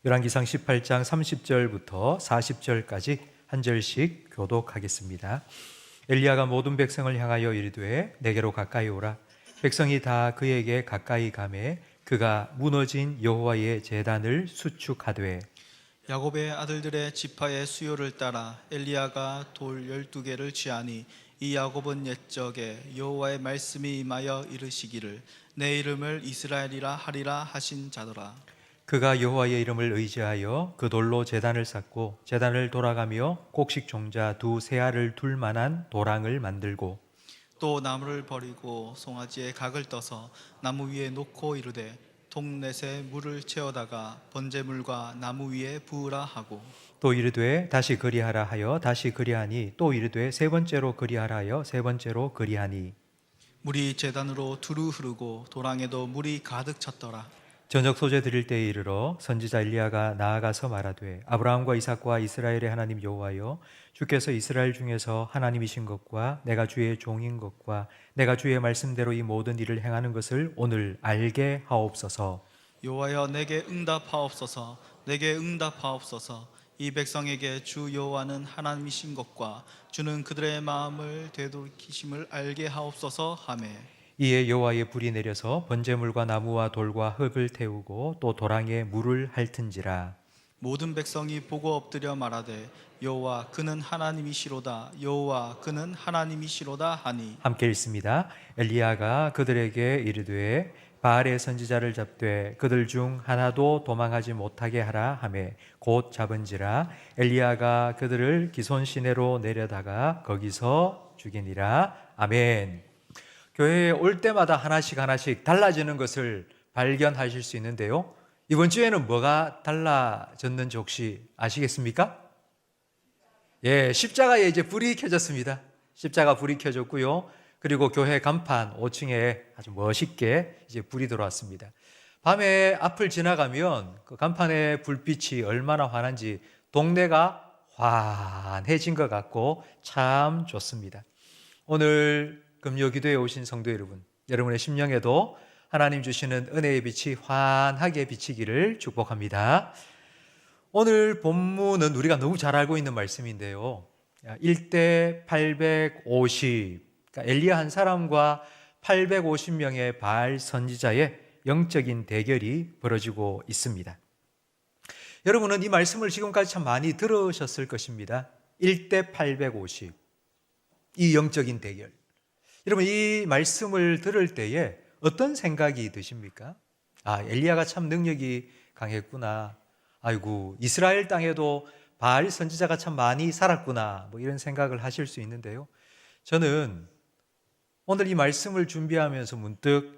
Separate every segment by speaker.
Speaker 1: 열왕기상 18장 30절부터 40절까지 한 절씩 교독하겠습니다. 엘리야가 모든 백성을 향하여 이르되 내게로 가까이 오라. 백성이 다 그에게 가까이 가매 그가 무너진 여호와의 제단을 수축하되
Speaker 2: 야곱의 아들들의 지파의 수요를 따라 엘리야가 돌 12개를 취하니 이 야곱은 옛적에 여호와의 말씀이 임하여 이르시기를 내 이름을 이스라엘이라 하리라 하신 자더라.
Speaker 1: 그가 여호와의 이름을 의지하여 그 돌로 제단을 쌓고 제단을 돌아가며 곡식 종자 두 세알을 둘 만한 도랑을 만들고
Speaker 2: 또 나무를 버리고 송아지에 각을 떠서 나무 위에 놓고 이르되 동넷에 물을 채워다가 번제물과 나무 위에 부으라 하고
Speaker 1: 또 이르되 다시 그리하라 하여 다시 그리하니 또 이르되 세 번째로 그리하라 하여 세 번째로 그리하니
Speaker 2: 물이 제단으로 두루 흐르고 도랑에도 물이 가득 찼더라.
Speaker 1: 저녁 소재 드릴 때에 이르러 선지자 엘리야가 나아가서 말하되 아브라함과 이삭과 이스라엘의 하나님 여호와여 주께서 이스라엘 중에서 하나님이신 것과 내가 주의 종인 것과 내가 주의 말씀대로 이 모든 일을 행하는 것을 오늘 알게 하옵소서.
Speaker 2: 여호와여 내게 응답하옵소서. 내게 응답하옵소서. 이 백성에게 주 여호와는 하나님이신 것과 주는 그들의 마음을 되돌이키심을 알게 하옵소서 하매
Speaker 1: 이에 여호와의 불이 내려서 번제물과 나무와 돌과 흙을 태우고 또 도랑에 물을 핥은지라.
Speaker 2: 모든 백성이 보고 엎드려 말하되 여호와 그는 하나님이시로다. 여호와 그는 하나님이시로다 하니
Speaker 1: 함께 읽습니다. 엘리야가 그들에게 이르되 바알의 선지자를 잡되 그들 중 하나도 도망하지 못하게 하라 하매 곧 잡은지라. 엘리야가 그들을 기손 시내로 내려다가 거기서 죽이니라. 아멘. 교회에 올 때마다 하나씩 달라지는 것을 발견하실 수 있는데요. 이번 주에는 뭐가 달라졌는지 혹시 아시겠습니까? 예, 십자가에 이제 불이 켜졌습니다. 십자가 불이 켜졌고요. 그리고 교회 간판 5층에 아주 멋있게 이제 불이 들어왔습니다. 밤에 앞을 지나가면 그 간판의 불빛이 얼마나 환한지 동네가 환해진 것 같고 참 좋습니다. 오늘 금요 기도에 오신 성도 여러분, 여러분의 심령에도 하나님 주시는 은혜의 빛이 환하게 비치기를 축복합니다. 오늘 본문은 우리가 너무 잘 알고 있는 말씀인데요. 1대 850, 그러니까 엘리야 한 사람과 850명의 바알 선지자의 영적인 대결이 벌어지고 있습니다. 여러분은 이 말씀을 지금까지 참 많이 들으셨을 것입니다. 1대 850, 이 영적인 대결. 여러분 이 말씀을 들을 때에 어떤 생각이 드십니까? 아, 엘리야가 참 능력이 강했구나. 아이고, 이스라엘 땅에도 바알 선지자가 참 많이 살았구나. 뭐 이런 생각을 하실 수 있는데요. 저는 오늘 이 말씀을 준비하면서 문득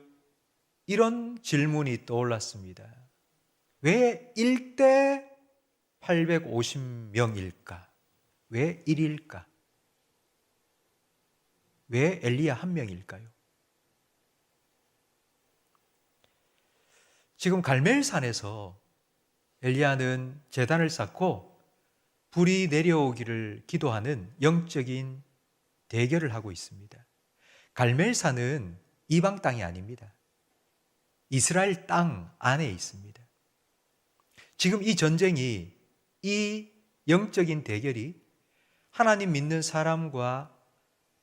Speaker 1: 이런 질문이 떠올랐습니다. 왜 1대 850명일까? 왜 1일까? 왜 엘리야 한 명일까요? 지금 갈멜산에서 엘리야는 제단을 쌓고 불이 내려오기를 기도하는 영적인 대결을 하고 있습니다. 갈멜산은 이방 땅이 아닙니다. 이스라엘 땅 안에 있습니다. 지금 이 전쟁이, 이 영적인 대결이 하나님 믿는 사람과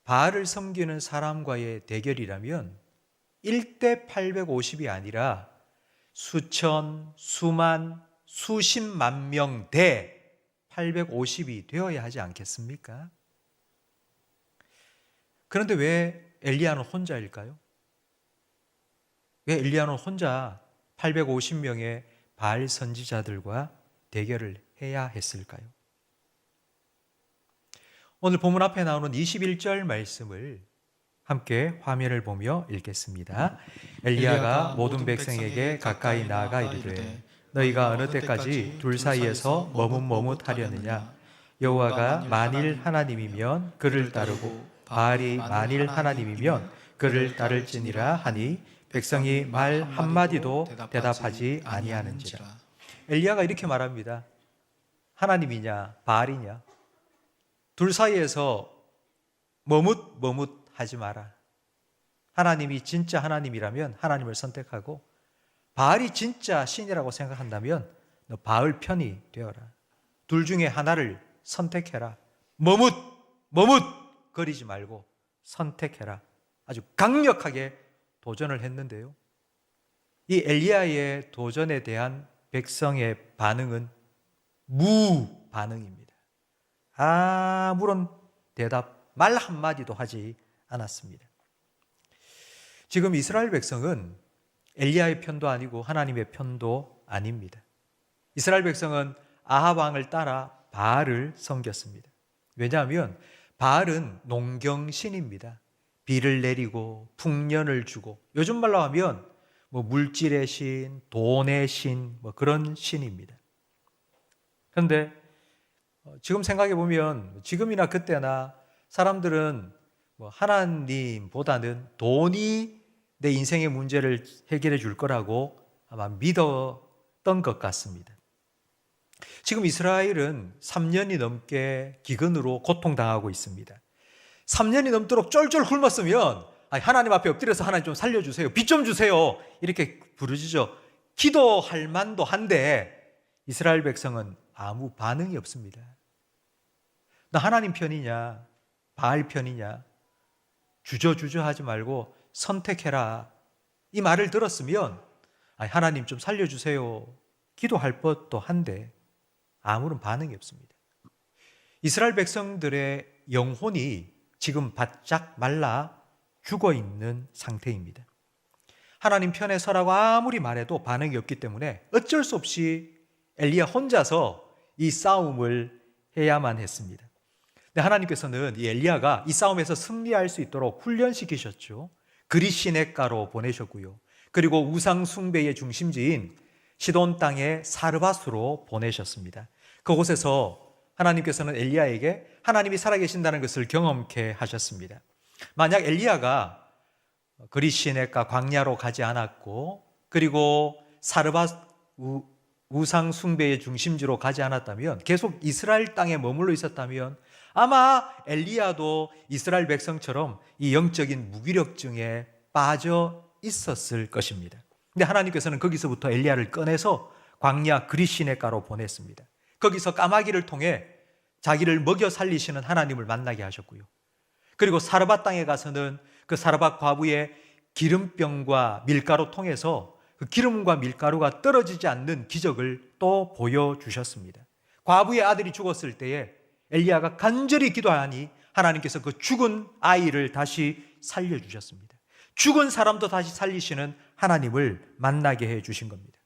Speaker 1: 바알을 섬기는 사람과의 대결이라면 1대 850이 아니라 수천, 수만, 수십만 명 대 850이 되어야 하지 않겠습니까? 그런데 왜 엘리야는 혼자일까요? 왜 엘리야는 혼자 850명의 바알 선지자들과 대결을 해야 했을까요? 오늘 본문 앞에 나오는 21절 말씀을 함께 화면을 보며 읽겠습니다. 엘리야가 모든 백성에게 가까이 나아가 이르되 너희가 어느 때까지 둘 사이에서 머뭇머뭇하려느냐? 여호와가 만일 하나님이면 그를 따르고 바알이 만일 하나님이면 그를 따를지니라 하니 백성이 말 한마디도 대답하지 아니하는지라. 엘리야가 이렇게 말합니다. 하나님이냐 바알이냐? 둘 사이에서 머뭇하지 마라. 하나님이 진짜 하나님이라면 하나님을 선택하고 바알이 진짜 신이라고 생각한다면 너 바알 편이 되어라. 둘 중에 하나를 선택해라. 머뭇거리지 말고 선택해라. 아주 강력하게 도전을 했는데요. 이 엘리야의 도전에 대한 백성의 반응은 무반응입니다. 아무런 대답, 말 한마디도 하지 않았습니다. 지금 이스라엘 백성은 엘리야의 편도 아니고 하나님의 편도 아닙니다. 이스라엘 백성은 아합 왕을 따라 바알을 섬겼습니다. 왜냐하면 바알은 농경신입니다. 비를 내리고 풍년을 주고, 요즘 말로 하면 물질의 신, 돈의 신, 그런 신입니다. 그런데 지금 생각해 보면 지금이나 그때나 사람들은 하나님보다는 돈이 내 인생의 문제를 해결해 줄 거라고 아마 믿었던 것 같습니다. 지금 이스라엘은 3년이 넘게 기근으로 고통당하고 있습니다. 3년이 넘도록 쫄쫄 굶었으면 하나님 앞에 엎드려서 하나님 좀 살려주세요, 빚 좀 주세요, 이렇게 부르짖어 기도할 만도 한데 이스라엘 백성은 아무 반응이 없습니다. 나 하나님 편이냐 바알 편이냐 주저주저 하지 말고 선택해라, 이 말을 들었으면 하나님 좀 살려주세요 기도할 법도 한데 아무런 반응이 없습니다. 이스라엘 백성들의 영혼이 지금 바짝 말라 죽어 있는 상태입니다. 하나님 편에 서라고 아무리 말해도 반응이 없기 때문에 어쩔 수 없이 엘리야 혼자서 이 싸움을 해야만 했습니다. 근데 하나님께서는 이 엘리야가 이 싸움에서 승리할 수 있도록 훈련시키셨죠. 그리시네가로 보내셨고요. 그리고 우상 숭배의 중심지인 시돈 땅의 사르밧으로 보내셨습니다. 그곳에서 하나님께서는 엘리야에게 하나님이 살아계신다는 것을 경험케 하셨습니다. 만약 엘리야가 그리시네가 광야로 가지 않았고 그리고 사르밧 우상 숭배의 중심지로 가지 않았다면, 계속 이스라엘 땅에 머물러 있었다면 아마 엘리야도 이스라엘 백성처럼 이 영적인 무기력증에 빠져 있었을 것입니다. 근데 하나님께서는 거기서부터 엘리야를 꺼내서 광야 그리시네가로 보냈습니다. 거기서 까마귀를 통해 자기를 먹여 살리시는 하나님을 만나게 하셨고요. 그리고 사르밧 땅에 가서는 그 사르밧 과부의 기름병과 밀가루 통해서 그 기름과 밀가루가 떨어지지 않는 기적을 또 보여주셨습니다. 과부의 아들이 죽었을 때에 엘리야가 간절히 기도하니 하나님께서 그 죽은 아이를 다시 살려주셨습니다. 죽은 사람도 다시 살리시는 하나님을 만나게 해주신 겁니다.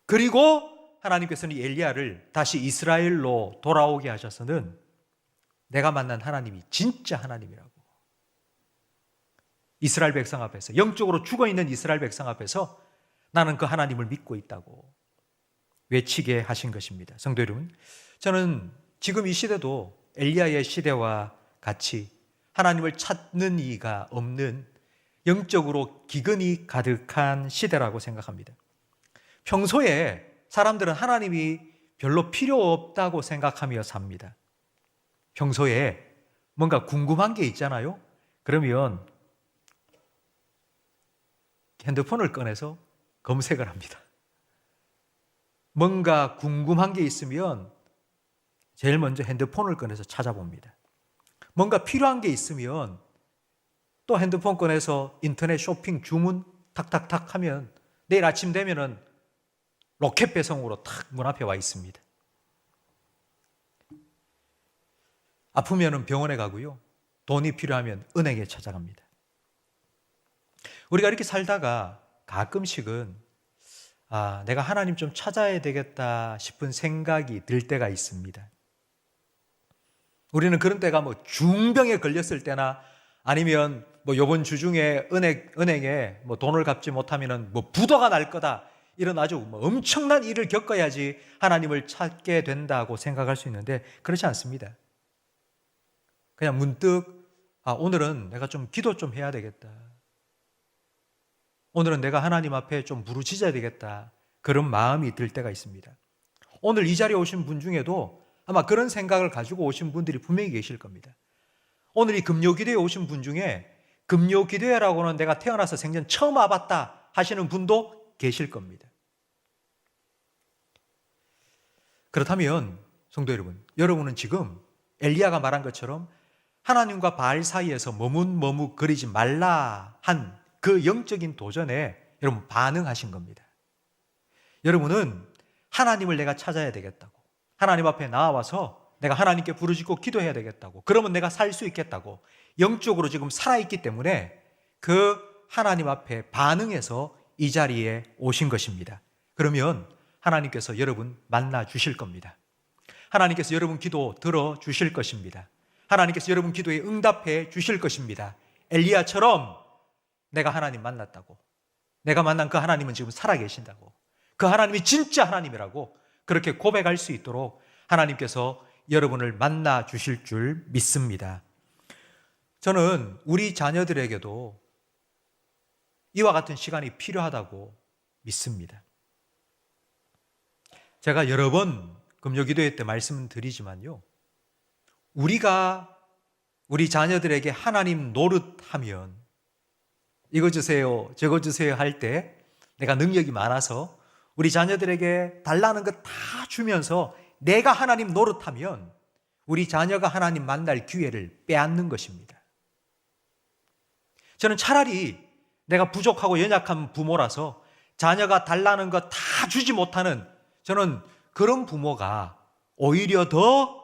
Speaker 1: 그리고 하나님께서는 엘리야를 다시 이스라엘로 돌아오게 하셔서는 내가 만난 하나님이 진짜 하나님이라고, 이스라엘 백성 앞에서, 영적으로 죽어있는 이스라엘 백성 앞에서 나는 그 하나님을 믿고 있다고 외치게 하신 것입니다. 성도 여러분, 저는 지금 이 시대도 엘리야의 시대와 같이 하나님을 찾는 이가 없는 영적으로 기근이 가득한 시대라고 생각합니다. 평소에 사람들은 하나님이 별로 필요 없다고 생각하며 삽니다. 평소에 뭔가 궁금한 게 있잖아요. 그러면 핸드폰을 꺼내서 검색을 합니다. 뭔가 궁금한 게 있으면 제일 먼저 핸드폰을 꺼내서 찾아봅니다. 뭔가 필요한 게 있으면 또 핸드폰 꺼내서 인터넷 쇼핑 주문 탁탁탁 하면 내일 아침 되면은 로켓 배송으로 탁 문 앞에 와 있습니다. 아프면은 병원에 가고요. 돈이 필요하면 은행에 찾아갑니다. 우리가 이렇게 살다가 가끔씩은 내가 하나님 좀 찾아야 되겠다 싶은 생각이 들 때가 있습니다. 우리는 그런 때가 중병에 걸렸을 때나 아니면 요번 주 중에 은행에 돈을 갚지 못하면 부도가 날 거다, 이런 아주 엄청난 일을 겪어야지 하나님을 찾게 된다고 생각할 수 있는데 그렇지 않습니다. 그냥 문득 오늘은 내가 좀 기도 좀 해야 되겠다, 오늘은 내가 하나님 앞에 좀 부르짖어야 되겠다, 그런 마음이 들 때가 있습니다. 오늘 이 자리에 오신 분 중에도 아마 그런 생각을 가지고 오신 분들이 분명히 계실 겁니다. 오늘 이 금요기도에 오신 분 중에 금요기도회라고는 내가 태어나서 생전 처음 와봤다 하시는 분도 계실 겁니다. 그렇다면 성도 여러분, 여러분은 지금 엘리야가 말한 것처럼 하나님과 바알 사이에서 머뭇거리지 말라 한 그 영적인 도전에 여러분 반응하신 겁니다. 여러분은 하나님을 내가 찾아야 되겠다고, 하나님 앞에 나와서 내가 하나님께 부르짖고 기도해야 되겠다고, 그러면 내가 살 수 있겠다고 영적으로 지금 살아있기 때문에 그 하나님 앞에 반응해서 이 자리에 오신 것입니다. 그러면 하나님께서 여러분 만나 주실 겁니다. 하나님께서 여러분 기도 들어 주실 것입니다. 하나님께서 여러분 기도에 응답해 주실 것입니다. 엘리야처럼 내가 하나님 만났다고, 내가 만난 그 하나님은 지금 살아계신다고, 그 하나님이 진짜 하나님이라고 그렇게 고백할 수 있도록 하나님께서 여러분을 만나 주실 줄 믿습니다. 저는 우리 자녀들에게도 이와 같은 시간이 필요하다고 믿습니다. 제가 여러 번 금요기도회 때 말씀드리지만요, 우리가 우리 자녀들에게 하나님 노릇하면 이거 주세요, 저거 주세요 할 때 내가 능력이 많아서 우리 자녀들에게 달라는 것 다 주면서 내가 하나님 노릇하면 우리 자녀가 하나님 만날 기회를 빼앗는 것입니다. 저는 차라리 내가 부족하고 연약한 부모라서 자녀가 달라는 것 다 주지 못하는, 저는 그런 부모가 오히려 더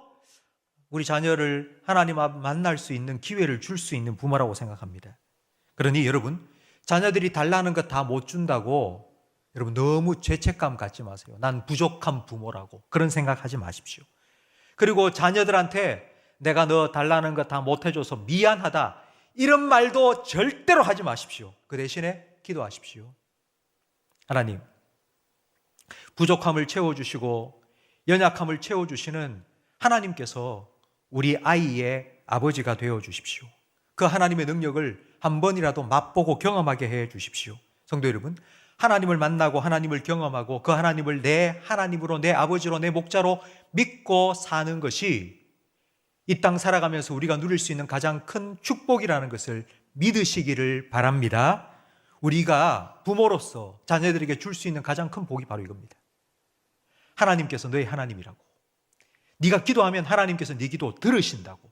Speaker 1: 우리 자녀를 하나님 앞 만날 수 있는 기회를 줄 수 있는 부모라고 생각합니다. 그러니 여러분, 자녀들이 달라는 것 다 못 준다고 여러분 너무 죄책감 갖지 마세요. 난 부족한 부모라고 그런 생각하지 마십시오. 그리고 자녀들한테 내가 너 달라는 것 다 못 해줘서 미안하다 이런 말도 절대로 하지 마십시오. 그 대신에 기도하십시오. 하나님, 부족함을 채워주시고 연약함을 채워주시는 하나님께서 우리 아이의 아버지가 되어주십시오. 그 하나님의 능력을 한 번이라도 맛보고 경험하게 해 주십시오. 성도 여러분, 하나님을 만나고 하나님을 경험하고 그 하나님을 내 하나님으로, 내 아버지로, 내 목자로 믿고 사는 것이 이 땅 살아가면서 우리가 누릴 수 있는 가장 큰 축복이라는 것을 믿으시기를 바랍니다. 우리가 부모로서 자녀들에게 줄 수 있는 가장 큰 복이 바로 이겁니다. 하나님께서 너의 하나님이라고, 네가 기도하면 하나님께서 네 기도 들으신다고,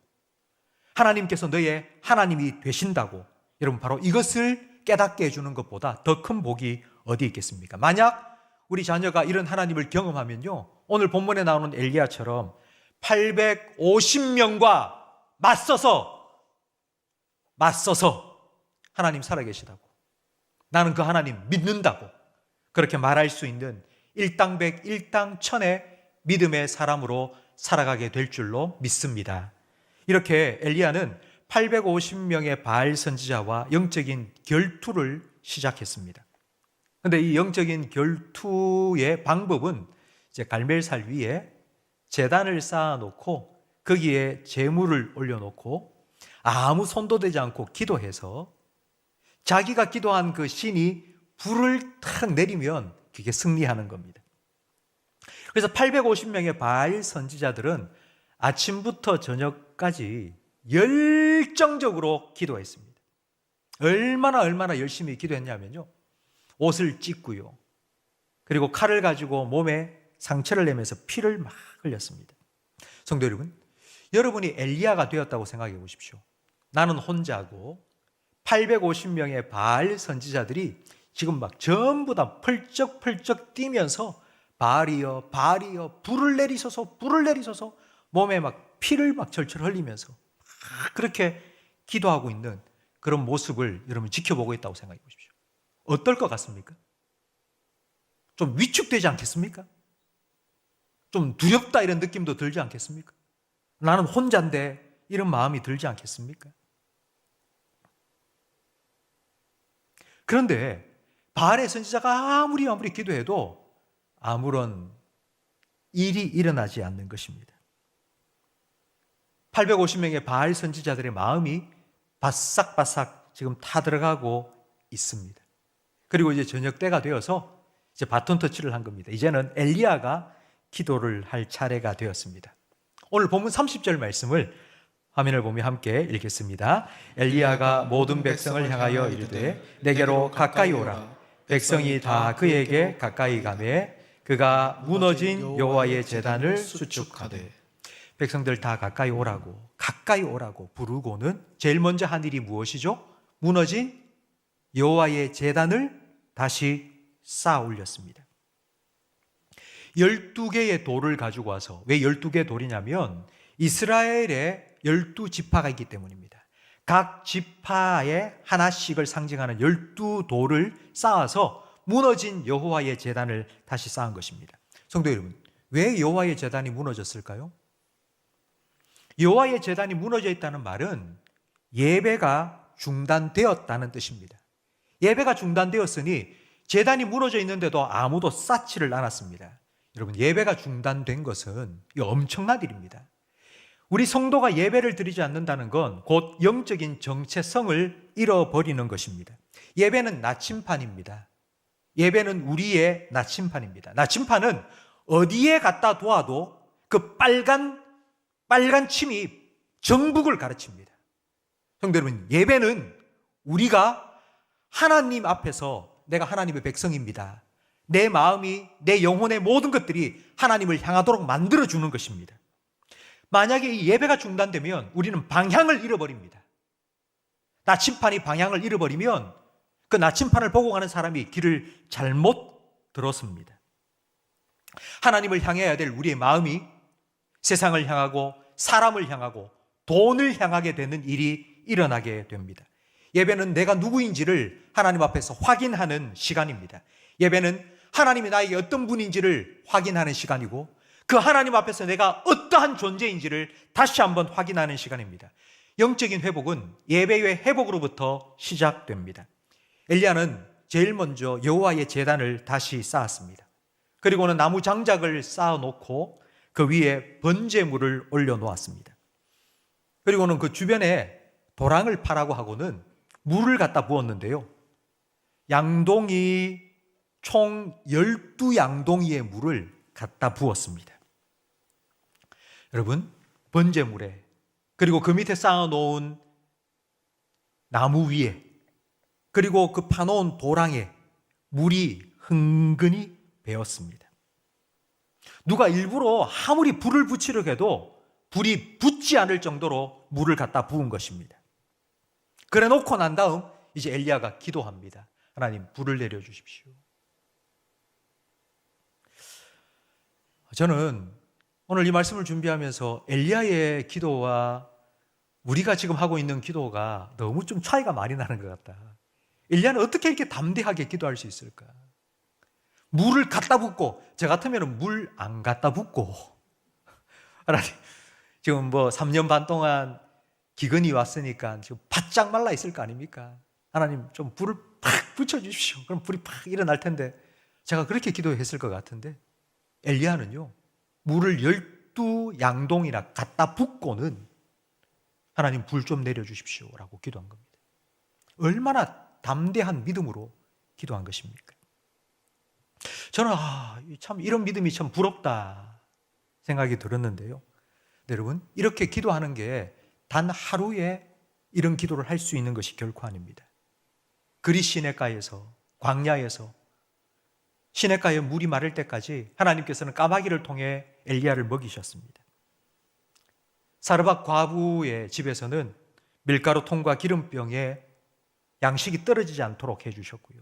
Speaker 1: 하나님께서 너의 하나님이 되신다고, 여러분 바로 이것을 깨닫게 해주는 것보다 더 큰 복이 어디 있겠습니까? 만약 우리 자녀가 이런 하나님을 경험하면요, 오늘 본문에 나오는 엘리야처럼 850명과 맞서서 하나님 살아계시다고, 나는 그 하나님 믿는다고 그렇게 말할 수 있는 일당백 일당천의 믿음의 사람으로 살아가게 될 줄로 믿습니다. 이렇게 엘리야는 850명의 바알 선지자와 영적인 결투를 시작했습니다. 그런데 이 영적인 결투의 방법은 이제 갈멜살 위에 제단을 쌓아놓고 거기에 제물을 올려놓고 아무 손도 대지 않고 기도해서 자기가 기도한 그 신이 불을 탁 내리면 그게 승리하는 겁니다. 그래서 850명의 바알 선지자들은 아침부터 저녁까지 열정적으로 기도했습니다. 얼마나 열심히 기도했냐면요, 옷을 찢고요, 그리고 칼을 가지고 몸에 상처를 내면서 피를 막 흘렸습니다. 성도 여러분, 여러분이 엘리야가 되었다고 생각해 보십시오. 나는 혼자고 850명의 바알 선지자들이 지금 막 전부 다 펄쩍펄쩍 뛰면서 바알이여 불을 내리소서 몸에 막 피를 막 절철 흘리면서 막 그렇게 기도하고 있는 그런 모습을 여러분 지켜보고 있다고 생각해 보십시오. 어떨 것 같습니까? 좀 위축되지 않겠습니까? 좀 두렵다 이런 느낌도 들지 않겠습니까? 나는 혼자인데 이런 마음이 들지 않겠습니까? 그런데 바알의 선지자가 아무리 기도해도 아무런 일이 일어나지 않는 것입니다. 850명의 바알 선지자들의 마음이 바싹바싹 지금 타들어가고 있습니다. 그리고 이제 저녁 때가 되어서 이제 바톤 터치를 한 겁니다. 이제는 엘리야가 기도를 할 차례가 되었습니다. 오늘 본문 30절 말씀을 화면을 보며 함께 읽겠습니다. 엘리야가 모든 백성을 향하여 이르되 내게로 가까이 오라. 백성이 다 그에게 가까이 가매 그가 무너진 여호와의 제단을 수축하되. 백성들 다 가까이 오라고 부르고는 제일 먼저 한 일이 무엇이죠? 무너진 여호와의 제단을 다시 쌓아 올렸습니다. 12개의 돌을 가지고 와서, 왜 12개의 돌이냐면 이스라엘의 12지파가 있기 때문입니다. 각 지파에 하나씩을 상징하는 12돌을 쌓아서 무너진 여호와의 제단을 다시 쌓은 것입니다. 성도 여러분, 왜 여호와의 제단이 무너졌을까요? 여호와의 제단이 무너져 있다는 말은 예배가 중단되었다는 뜻입니다. 예배가 중단되었으니 제단이 무너져 있는데도 아무도 쌓지를 않았습니다. 여러분, 예배가 중단된 것은 엄청난 일입니다. 우리 성도가 예배를 드리지 않는다는 건 곧 영적인 정체성을 잃어버리는 것입니다. 예배는 나침판입니다. 예배는 우리의 나침판입니다. 나침판은 어디에 갖다 두어도 그 빨간 침이 정북을 가르칩니다. 성도 여러분, 예배는 우리가 하나님 앞에서 내가 하나님의 백성입니다. 내 마음이, 내 영혼의 모든 것들이 하나님을 향하도록 만들어주는 것입니다. 만약에 이 예배가 중단되면 우리는 방향을 잃어버립니다. 나침판이 방향을 잃어버리면 그 나침판을 보고 가는 사람이 길을 잘못 들었습니다. 하나님을 향해야 될 우리의 마음이 세상을 향하고 사람을 향하고 돈을 향하게 되는 일이 일어나게 됩니다. 예배는 내가 누구인지를 하나님 앞에서 확인하는 시간입니다. 예배는 하나님이 나에게 어떤 분인지를 확인하는 시간이고, 그 하나님 앞에서 내가 어떠한 존재인지를 다시 한번 확인하는 시간입니다. 영적인 회복은 예배의 회복으로부터 시작됩니다. 엘리야는 제일 먼저 여호와의 제단을 다시 쌓았습니다. 그리고는 나무 장작을 쌓아놓고 그 위에 번제물을 올려놓았습니다. 그리고는 그 주변에 도랑을 파라고 하고는 물을 갖다 부었는데요, 양동이 총 12양동이의 물을 갖다 부었습니다. 여러분, 번제물에, 그리고 그 밑에 쌓아놓은 나무 위에, 그리고 그 파놓은 도랑에 물이 흥건히 배었습니다. 누가 일부러 아무리 불을 붙이려고 해도 불이 붙지 않을 정도로 물을 갖다 부은 것입니다. 그래 놓고 난 다음 이제 엘리야가 기도합니다. 하나님, 불을 내려주십시오. 저는 오늘 이 말씀을 준비하면서 엘리야의 기도와 우리가 지금 하고 있는 기도가 너무 좀 차이가 많이 나는 것 같다. 엘리야는 어떻게 이렇게 담대하게 기도할 수 있을까? 물을 갖다 붓고, 저 같으면 물 안 갖다 붓고, 하나님, 지금 3년 반 동안 기근이 왔으니까 지금 바짝 말라 있을 거 아닙니까? 하나님, 좀 불을 팍 붙여주십시오. 그럼 불이 팍 일어날 텐데, 제가 그렇게 기도했을 것 같은데, 엘리야는요, 물을 12양동이나 갖다 붓고는 하나님, 불 좀 내려주십시오 라고 기도한 겁니다. 얼마나 담대한 믿음으로 기도한 것입니까? 저는 참 이런 믿음이 참 부럽다 생각이 들었는데요. 여러분, 이렇게 기도하는 게 단 하루에 이런 기도를 할 수 있는 것이 결코 아닙니다. 그리 시냇가에서, 광야에서 시냇가에 물이 마를 때까지 하나님께서는 까마귀를 통해 엘리야를 먹이셨습니다. 사르밧 과부의 집에서는 밀가루 통과 기름병에 양식이 떨어지지 않도록 해주셨고요,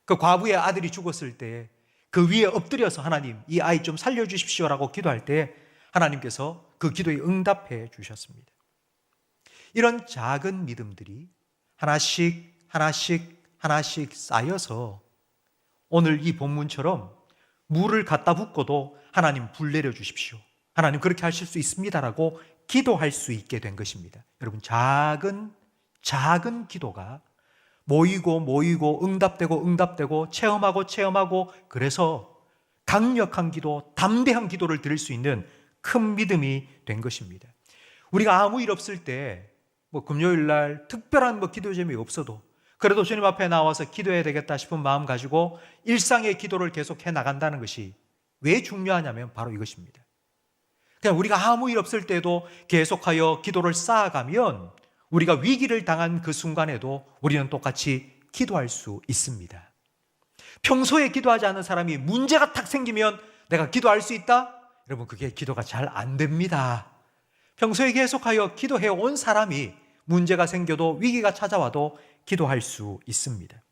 Speaker 1: 그 과부의 아들이 죽었을 때 그 위에 엎드려서 하나님, 이 아이 좀 살려주십시오라고 기도할 때 하나님께서 그 기도에 응답해 주셨습니다. 이런 작은 믿음들이 하나씩 쌓여서 오늘 이 본문처럼 물을 갖다 붓고도 하나님, 불 내려주십시오, 하나님 그렇게 하실 수 있습니다라고 기도할 수 있게 된 것입니다. 여러분, 작은 기도가 모이고 응답되고 체험하고 체험하고, 그래서 강력한 기도, 담대한 기도를 드릴 수 있는 큰 믿음이 된 것입니다. 우리가 아무 일 없을 때 금요일 날 특별한 기도 제목이 없어도 그래도 주님 앞에 나와서 기도해야 되겠다 싶은 마음 가지고 일상의 기도를 계속해 나간다는 것이 왜 중요하냐면 바로 이것입니다. 그냥 우리가 아무 일 없을 때도 계속하여 기도를 쌓아가면 우리가 위기를 당한 그 순간에도 우리는 똑같이 기도할 수 있습니다. 평소에 기도하지 않는 사람이 문제가 탁 생기면 내가 기도할 수 있다? 여러분, 그게 기도가 잘 안 됩니다. 평소에 계속하여 기도해 온 사람이 문제가 생겨도 위기가 찾아와도 기도할 수 있습니다.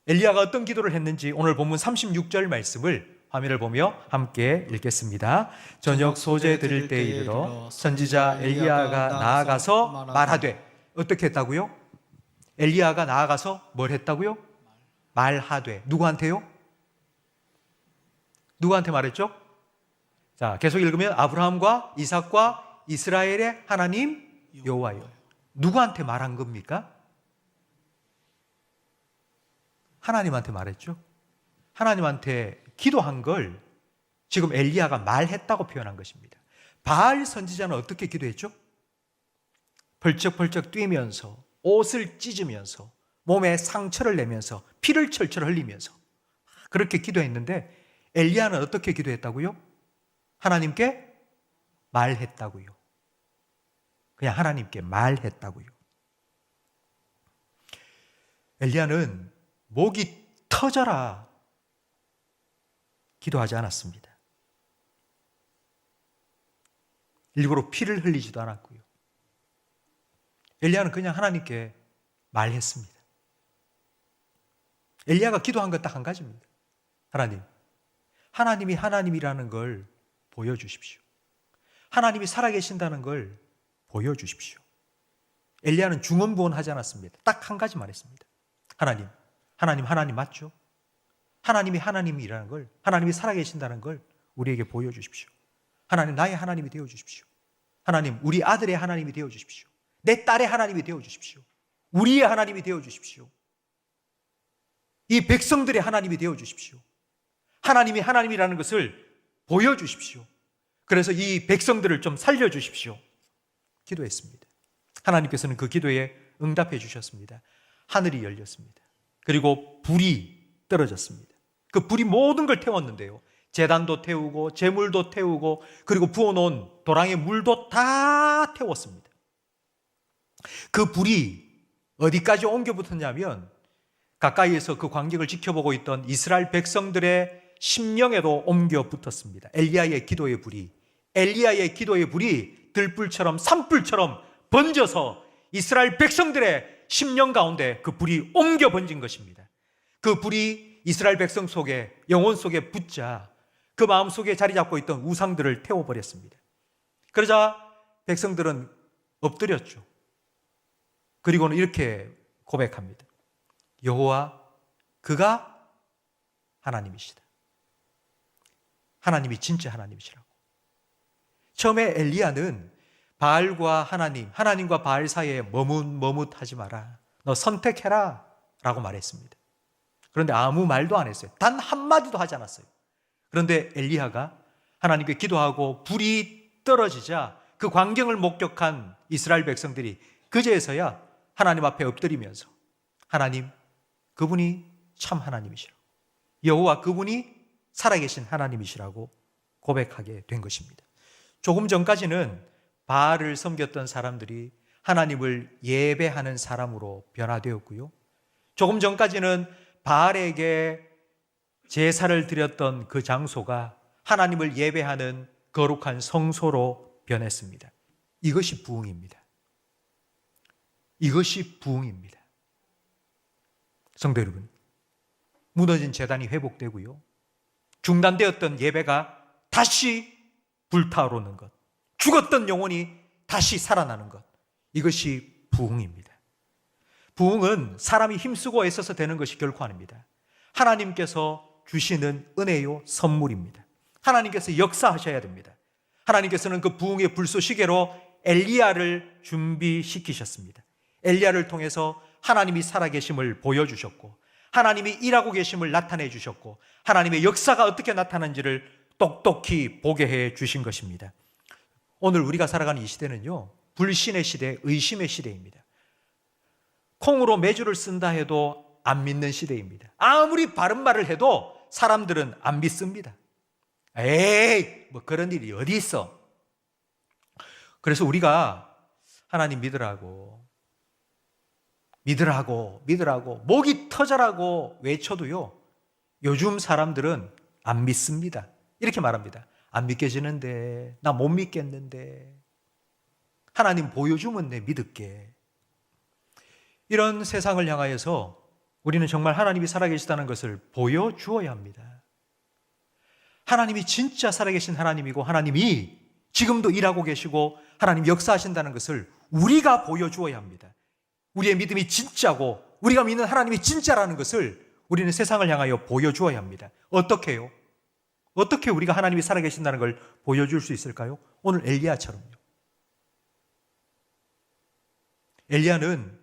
Speaker 1: 엘리야가 어떤 기도를 했는지 오늘 본문 36절 말씀을 화면을 보며 함께 읽겠습니다. 저녁 소재 드릴 때에 이르러 선지자 엘리야가 나아가서 말하되, 어떻게 했다고요? 엘리야가 나아가서 뭘 했다고요? 말하되. 누구한테요? 누구한테 말했죠? 자, 계속 읽으면 아브라함과 이삭과 이스라엘의 하나님 여호와요. 누구한테 말한 겁니까? 하나님한테 말했죠. 하나님한테 기도한 걸 지금 엘리야가 말했다고 표현한 것입니다. 바알 선지자는 어떻게 기도했죠? 벌쩍벌쩍 뛰면서 옷을 찢으면서 몸에 상처를 내면서 피를 철철 흘리면서 그렇게 기도했는데, 엘리야는 어떻게 기도했다고요? 하나님께 말했다고요. 그냥 하나님께 말했다고요. 엘리야는 목이 터져라 기도하지 않았습니다. 일부러 피를 흘리지도 않았고요. 엘리야는 그냥 하나님께 말했습니다. 엘리야가 기도한 건 딱 한 가지입니다. 하나님, 하나님이 하나님이라는 걸 보여주십시오. 하나님이 살아계신다는 걸 보여주십시오. 엘리야는 중언부언하지 않았습니다. 딱 한 가지 말했습니다. 하나님, 하나님 맞죠? 하나님이 하나님이라는 걸, 하나님이 살아계신다는 걸 우리에게 보여주십시오. 하나님, 나의 하나님이 되어주십시오. 하나님, 우리 아들의 하나님이 되어주십시오. 내 딸의 하나님이 되어주십시오. 우리의 하나님이 되어주십시오. 이 백성들의 하나님이 되어주십시오. 하나님이 하나님이라는 것을 보여주십시오. 그래서 이 백성들을 좀 살려주십시오. 기도했습니다. 하나님께서는 그 기도에 응답해 주셨습니다. 하늘이 열렸습니다. 그리고 불이 떨어졌습니다. 그 불이 모든 걸 태웠는데요, 제단도 태우고 제물도 태우고 그리고 부어놓은 도랑의 물도 다 태웠습니다. 그 불이 어디까지 옮겨 붙었냐면 가까이에서 그 광경을 지켜보고 있던 이스라엘 백성들의 심령에도 옮겨 붙었습니다. 엘리야의 기도의 불이 들불처럼 산불처럼 번져서 이스라엘 백성들의 심령 가운데 그 불이 옮겨 번진 것입니다. 그 불이 이스라엘 백성 속에, 영혼 속에 붙자 그 마음 속에 자리 잡고 있던 우상들을 태워버렸습니다. 그러자 백성들은 엎드렸죠. 그리고는 이렇게 고백합니다. 여호와, 그가 하나님이시다. 하나님이 진짜 하나님이시라고. 처음에 엘리야는 바알과 하나님과 바알 사이에 머뭇하지 마라. 너 선택해라 라고 말했습니다. 그런데 아무 말도 안 했어요. 단 한마디도 하지 않았어요. 그런데 엘리야가 하나님께 기도하고 불이 떨어지자 그 광경을 목격한 이스라엘 백성들이 그제서야 하나님 앞에 엎드리면서, 하나님, 그분이 참 하나님이시라고, 여호와, 그분이 살아계신 하나님이시라고 고백하게 된 것입니다. 조금 전까지는 바알을 섬겼던 사람들이 하나님을 예배하는 사람으로 변화되었고요, 조금 전까지는 바알에게 제사를 드렸던 그 장소가 하나님을 예배하는 거룩한 성소로 변했습니다. 이것이 부흥입니다. 이것이 부흥입니다. 성도 여러분, 무너진 제단이 회복되고요, 중단되었던 예배가 다시 불타오르는 것, 죽었던 영혼이 다시 살아나는 것, 이것이 부흥입니다. 부흥은 사람이 힘쓰고 애써서 되는 것이 결코 아닙니다. 하나님께서 주시는 은혜요, 선물입니다. 하나님께서 역사하셔야 됩니다. 하나님께서는 그 부흥의 불쏘시개로 엘리야를 준비시키셨습니다. 엘리야를 통해서 하나님이 살아계심을 보여주셨고, 하나님이 일하고 계심을 나타내 주셨고, 하나님의 역사가 어떻게 나타나는지를 똑똑히 보게 해 주신 것입니다. 오늘 우리가 살아가는 이 시대는요, 불신의 시대, 의심의 시대입니다. 콩으로 메주를 쓴다 해도 안 믿는 시대입니다. 아무리 바른 말을 해도 사람들은 안 믿습니다. 에이, 뭐 그런 일이 어디 있어. 그래서 우리가 하나님 믿으라고 목이 터져라고 외쳐도요, 요즘 사람들은 안 믿습니다. 이렇게 말합니다. 안 믿겨지는데, 나 못 믿겠는데, 하나님 보여주면 내 믿을게. 이런 세상을 향하여서 우리는 정말 하나님이 살아계시다는 것을 보여주어야 합니다. 하나님이 진짜 살아계신 하나님이고 하나님이 지금도 일하고 계시고 하나님 역사하신다는 것을 우리가 보여주어야 합니다. 우리의 믿음이 진짜고 우리가 믿는 하나님이 진짜라는 것을 우리는 세상을 향하여 보여주어야 합니다. 어떻게 해요? 어떻게 우리가 하나님이 살아계신다는 걸 보여줄 수 있을까요? 오늘 엘리야처럼요. 엘리야는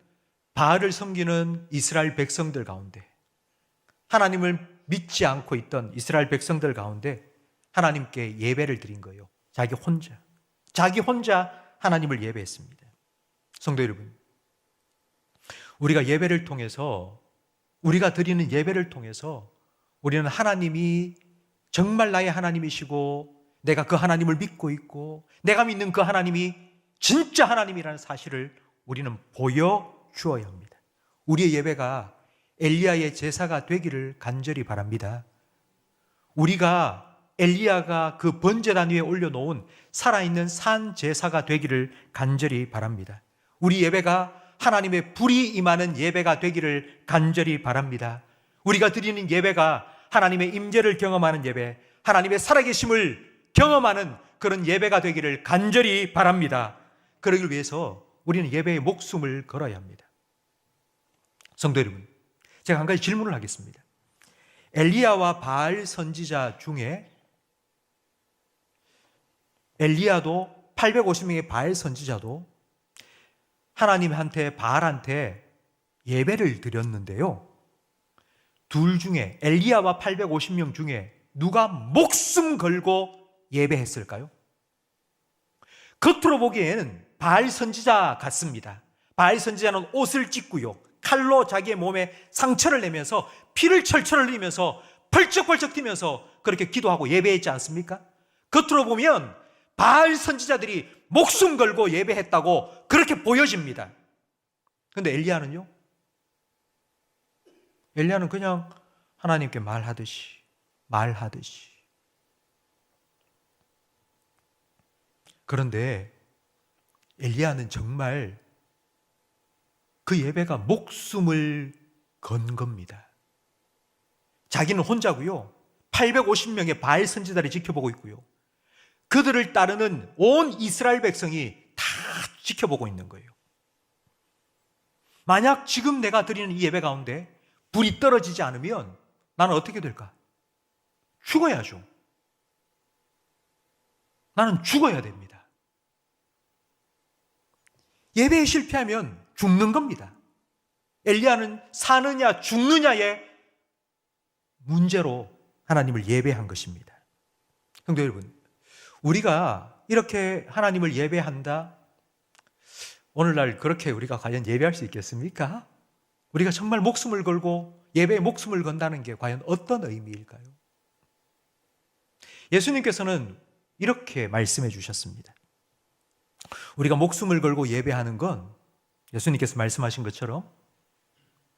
Speaker 1: 바알을 섬기는 이스라엘 백성들 가운데, 하나님을 믿지 않고 있던 이스라엘 백성들 가운데 하나님께 예배를 드린 거예요. 자기 혼자 하나님을 예배했습니다. 성도 여러분, 우리가 예배를 통해서, 우리가 드리는 예배를 통해서 우리는 하나님이 정말 나의 하나님이시고 내가 그 하나님을 믿고 있고 내가 믿는 그 하나님이 진짜 하나님이라는 사실을 우리는 보여주어야 합니다. 우리의 예배가 엘리야의 제사가 되기를 간절히 바랍니다. 우리가 엘리야가 그 번제단 위에 올려놓은 살아있는 산 제사가 되기를 간절히 바랍니다. 우리 예배가 하나님의 불이 임하는 예배가 되기를 간절히 바랍니다. 우리가 드리는 예배가 하나님의 임재를 경험하는 예배, 하나님의 살아계심을 경험하는 그런 예배가 되기를 간절히 바랍니다. 그러기 위해서 우리는 예배에 목숨을 걸어야 합니다. 성도 여러분, 제가 한 가지 질문을 하겠습니다. 엘리야와 바알 선지자 중에 엘리야도 850명의 바알 선지자도 하나님한테, 바알한테 예배를 드렸는데요, 둘 중에, 엘리야와 850명 중에 누가 목숨 걸고 예배했을까요? 겉으로 보기에는 바알 선지자 같습니다. 바알 선지자는 옷을 찢고요, 칼로 자기의 몸에 상처를 내면서 피를 철철 흘리면서 펄쩍펄쩍 뛰면서 그렇게 기도하고 예배했지 않습니까? 겉으로 보면 바알 선지자들이 목숨 걸고 예배했다고 그렇게 보여집니다. 그런데 엘리야는요? 엘리야는 그냥 하나님께 말하듯이. 그런데 엘리야는 정말 그 예배가 목숨을 건 겁니다. 자기는 혼자고요, 850명의 바알 선지자들이 지켜보고 있고요, 그들을 따르는 온 이스라엘 백성이 다 지켜보고 있는 거예요. 만약 지금 내가 드리는 이 예배 가운데 불이 떨어지지 않으면 나는 어떻게 될까? 죽어야죠. 나는 죽어야 됩니다. 예배에 실패하면 죽는 겁니다. 엘리야는 사느냐 죽느냐의 문제로 하나님을 예배한 것입니다. 성도 여러분, 우리가 이렇게 하나님을 예배한다, 오늘날 그렇게 우리가 과연 예배할 수 있겠습니까? 우리가 정말 목숨을 걸고 예배에 목숨을 건다는 게 과연 어떤 의미일까요? 예수님께서는 이렇게 말씀해 주셨습니다. 우리가 목숨을 걸고 예배하는 건 예수님께서 말씀하신 것처럼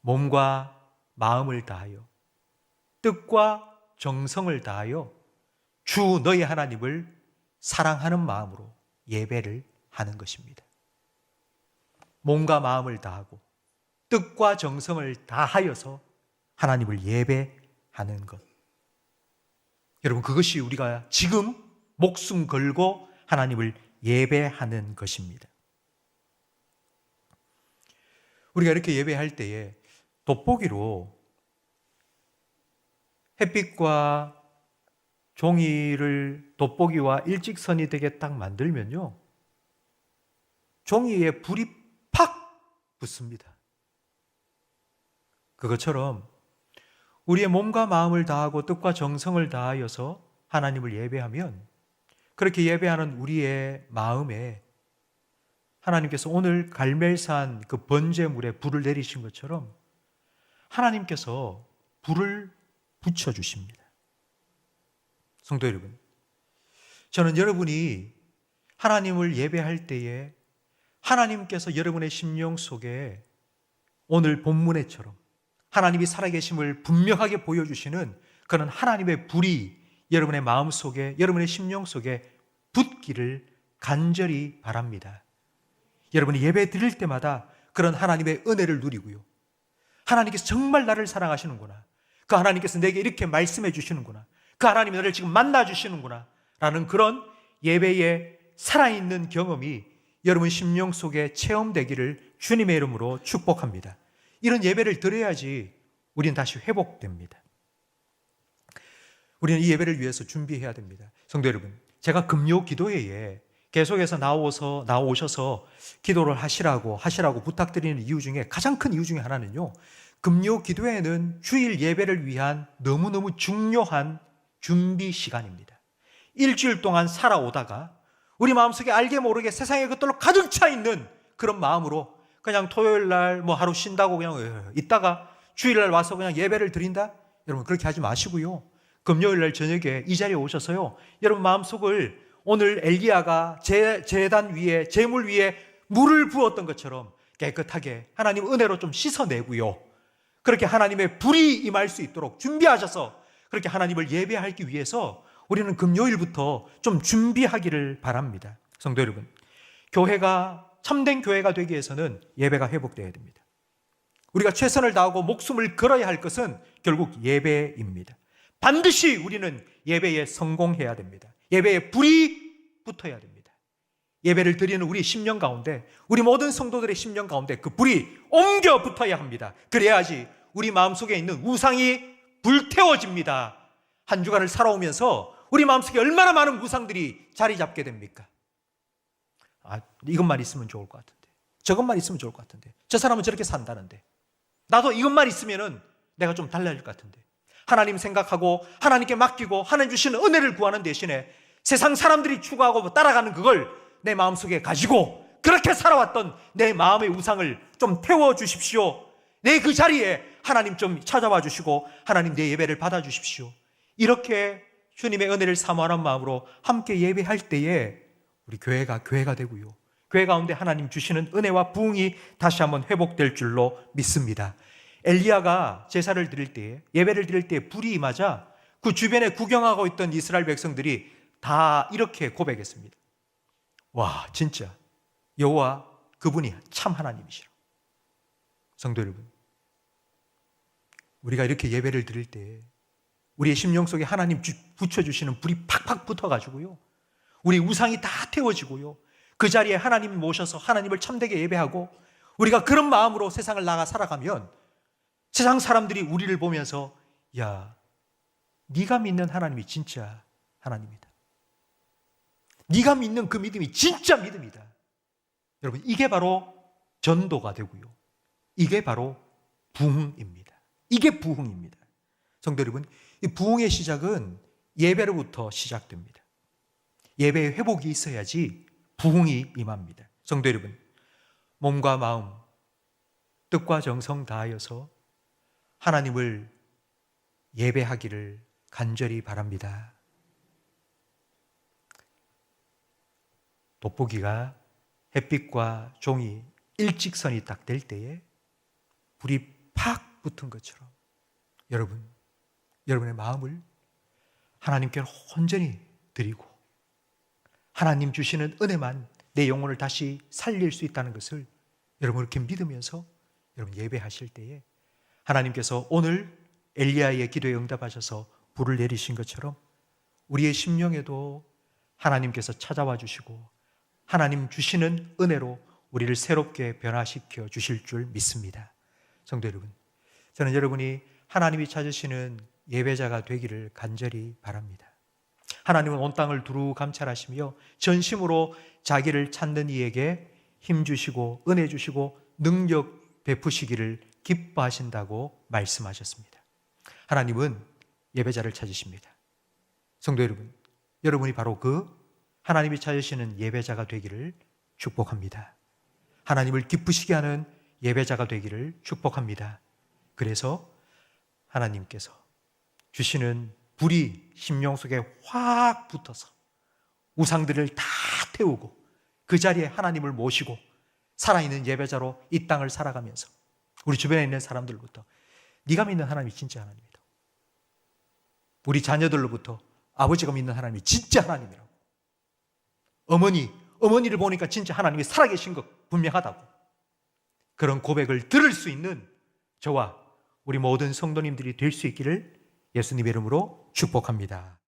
Speaker 1: 몸과 마음을 다하여 뜻과 정성을 다하여 주 너희 하나님을 사랑하는 마음으로 예배를 하는 것입니다. 몸과 마음을 다하고 뜻과 정성을 다하여서 하나님을 예배하는 것. 여러분, 그것이 우리가 지금 목숨 걸고 하나님을 예배하는 것입니다. 우리가 이렇게 예배할 때에 돋보기로 햇빛과 종이를 돋보기와 일직선이 되게 딱 만들면요, 종이에 불이 팍 붙습니다. 그것처럼 우리의 몸과 마음을 다하고 뜻과 정성을 다하여서 하나님을 예배하면, 그렇게 예배하는 우리의 마음에 하나님께서 오늘 갈멜산 그 번제물에 불을 내리신 것처럼 하나님께서 불을 붙여주십니다. 성도 여러분, 저는 여러분이 하나님을 예배할 때에 하나님께서 여러분의 심령 속에 오늘 본문에처럼 하나님이 살아계심을 분명하게 보여주시는 그런 하나님의 불이 여러분의 마음 속에, 여러분의 심령 속에 붙기를 간절히 바랍니다. 여러분이 예배 드릴 때마다 그런 하나님의 은혜를 누리고요, 하나님께서 정말 나를 사랑하시는구나, 그 하나님께서 내게 이렇게 말씀해 주시는구나, 그 하나님이 나를 지금 만나 주시는구나 라는 그런 예배의 살아있는 경험이 여러분 심령 속에 체험되기를 주님의 이름으로 축복합니다. 이런 예배를 드려야지 우리는 다시 회복됩니다. 우리는 이 예배를 위해서 준비해야 됩니다. 성도 여러분, 제가 금요 기도회에 계속해서 나오셔서 기도를 하시라고 부탁드리는 이유 중에 가장 큰 이유 중에 하나는요, 금요 기도회는 주일 예배를 위한 너무너무 중요한 준비 시간입니다. 일주일 동안 살아오다가 우리 마음속에 알게 모르게 세상의 것들로 가득 차 있는 그런 마음으로 그냥 토요일 날 뭐 하루 쉰다고 그냥 있다가 주일날 와서 그냥 예배를 드린다? 여러분 그렇게 하지 마시고요, 금요일 날 저녁에 이 자리에 오셔서요, 여러분 마음속을 오늘 엘리야가 제단 위에, 제물 위에 물을 부었던 것처럼 깨끗하게 하나님 은혜로 좀 씻어내고요, 그렇게 하나님의 불이 임할 수 있도록 준비하셔서 그렇게 하나님을 예배하기 위해서 우리는 금요일부터 좀 준비하기를 바랍니다. 성도 여러분, 참된 교회가 되기 위해서는 예배가 회복되어야 됩니다. 우리가 최선을 다하고 목숨을 걸어야 할 것은 결국 예배입니다. 반드시 우리는 예배에 성공해야 됩니다. 예배에 불이 붙어야 됩니다. 예배를 드리는 우리 심령 가운데, 우리 모든 성도들의 심령 가운데 그 불이 옮겨 붙어야 합니다. 그래야지 우리 마음속에 있는 우상이 불태워집니다. 한 주간을 살아오면서 우리 마음속에 얼마나 많은 우상들이 자리 잡게 됩니까? 이것만 있으면 좋을 것 같은데, 저것만 있으면 좋을 것 같은데, 저 사람은 저렇게 산다는데, 나도 이것만 있으면 내가 좀 달라질 것 같은데, 하나님 생각하고 하나님께 맡기고 하나님 주시는 은혜를 구하는 대신에 세상 사람들이 추구하고 따라가는 그걸 내 마음속에 가지고 그렇게 살아왔던 내 마음의 우상을 좀 태워주십시오. 내 그 자리에 하나님 좀 찾아와 주시고 하나님 내 예배를 받아주십시오. 이렇게 주님의 은혜를 사모하는 마음으로 함께 예배할 때에 우리 교회가 되고요, 교회 가운데 하나님 주시는 은혜와 부흥이 다시 한번 회복될 줄로 믿습니다. 엘리야가 제사를 드릴 때에, 예배를 드릴 때에 불이 임하자 그 주변에 구경하고 있던 이스라엘 백성들이 다 이렇게 고백했습니다. 와, 진짜 여호와 그분이 참 하나님이시라. 성도 여러분, 우리가 이렇게 예배를 드릴 때 우리의 심령 속에 하나님 붙여주시는 불이 팍팍 붙어가지고요, 우리 우상이 다 태워지고요, 그 자리에 하나님 모셔서 하나님을 참되게 예배하고 우리가 그런 마음으로 세상을 나가 살아가면 세상 사람들이 우리를 보면서 야, 네가 믿는 하나님이 진짜 하나님이다, 네가 믿는 그 믿음이 진짜 믿음이다. 여러분, 이게 바로 전도가 되고요, 이게 바로 부흥입니다. 이게 부흥입니다. 성도 여러분, 이 부흥의 시작은 예배로부터 시작됩니다. 예배의 회복이 있어야지 부흥이 임합니다. 성도 여러분, 몸과 마음, 뜻과 정성 다하여서 하나님을 예배하기를 간절히 바랍니다. 돋보기가 햇빛과 종이 일직선이 딱 될 때에 불이 팍 붙은 것처럼 여러분의 마음을 하나님께 온전히 드리고 하나님 주시는 은혜만 내 영혼을 다시 살릴 수 있다는 것을 여러분 이렇게 믿으면서 여러분 예배하실 때에 하나님께서 오늘 엘리야의 기도에 응답하셔서 불을 내리신 것처럼 우리의 심령에도 하나님께서 찾아와 주시고 하나님 주시는 은혜로 우리를 새롭게 변화시켜 주실 줄 믿습니다. 성도 여러분, 저는 여러분이 하나님이 찾으시는 예배자가 되기를 간절히 바랍니다. 하나님은 온 땅을 두루 감찰하시며 전심으로 자기를 찾는 이에게 힘 주시고 은혜 주시고 능력 베푸시기를 기뻐하신다고 말씀하셨습니다. 하나님은 예배자를 찾으십니다. 성도 여러분, 여러분이 바로 그 하나님이 찾으시는 예배자가 되기를 축복합니다. 하나님을 기쁘시게 하는 예배자가 되기를 축복합니다. 그래서 하나님께서 주시는 불이 심령 속에 확 붙어서 우상들을 다 태우고 그 자리에 하나님을 모시고 살아있는 예배자로 이 땅을 살아가면서 우리 주변에 있는 사람들부터 네가 믿는 하나님이 진짜 하나님이다, 우리 자녀들로부터 아버지가 믿는 하나님이 진짜 하나님이라고, 어머니를 보니까 진짜 하나님이 살아계신 것 분명하다고, 그런 고백을 들을 수 있는 저와 우리 모든 성도님들이 될 수 있기를 예수님의 이름으로 축복합니다.